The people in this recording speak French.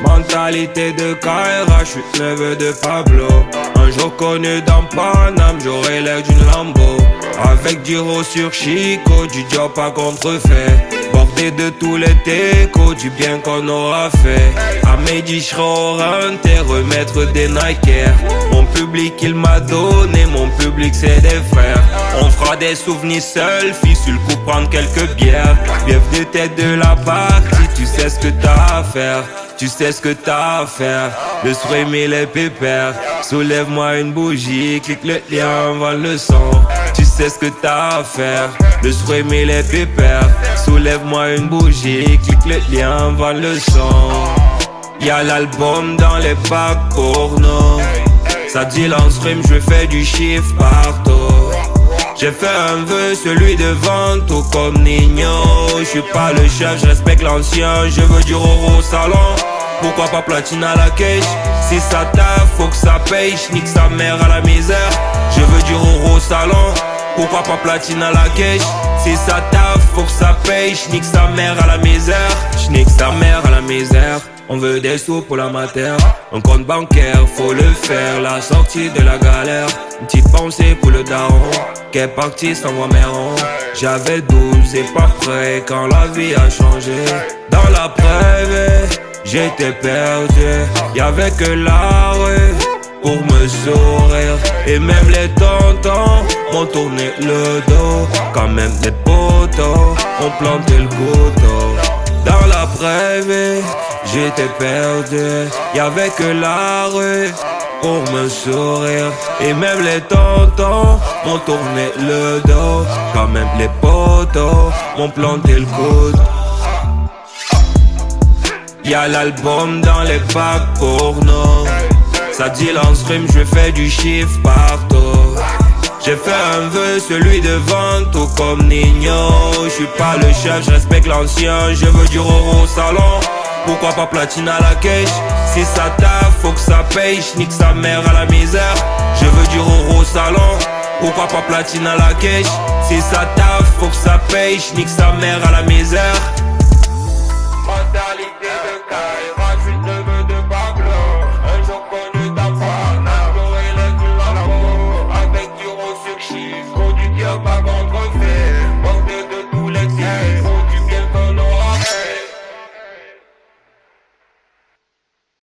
Mentalité de Kaira, je suis le neveu de Pablo. Un jour connu dans Paname, j'aurai l'air d'une Lambo. Avec du Ro sur Chico, du job à contrefait. Bordé de tous les techos, du bien qu'on aura fait. À midi, j'serai au renté, remettre des Nike Air. Mon public, il m'a donné, mon public, c'est des frères. On fera des souvenirs selfies, sur le coup, prendre quelques bières. Bienvenue, tête de la partie, tu sais ce que t'as à faire. Tu sais ce que t'as à faire. Le sourire, les pépères. Soulève-moi une bougie, clique le lien, envoie le son. Tu sais ce que t'as à faire. Le sourire, les pépères. Soulève-moi une bougie, clique le lien, envoie le son. Y'a l'album dans les packs porno. Ça dit l'en-stream, je fais du chiffre partout. J'ai fait un vœu, celui de vente, tout comme Nino. Je suis pas le chef, je respecte l'ancien. Je veux du Roro au salon. Pourquoi pas platine à la cache? Si ça taffe, faut que ça paye. J'nique sa mère à la misère. Je veux du Roro au salon. Pourquoi pas platine à la cache? Si ça taffe, faut que ça paye. J'nique sa mère à la misère. J'nique sa mère à la misère. On veut des sous pour la matière. Un compte bancaire, faut le faire. La sortie de la galère. Une petite pensée pour le daron qui est parti sans voir mes ronds. J'avais 12 et pas prêt quand la vie a changé. Dans la preuve, j'étais perdu. Y'avait que la rue pour me sourire. Et même les tontons m'ont tourné le dos. Quand même des potos ont planté le couteau. Dans la prairie, j'étais perdu. Y'avait que la rue pour me sourire. Et même les tontons m'ont tourné le dos. Quand même les potos m'ont planté le coude. Y'a l'album dans les packs porno. Ça dit l'en-stream, je fais du chiffre partout. J'ai fait un vœu, celui de vente, tout comme Nino. Je suis pas le chef, je respecte l'ancien. Je veux du Roro au salon. Pourquoi pas platine à la cache? Si ça taffe, faut que ça paye. J'nique sa mère à la misère. Je veux du Roro au salon. Pourquoi pas platine à la cache? Si ça taffe, faut que ça paye. J'nique sa mère à la misère.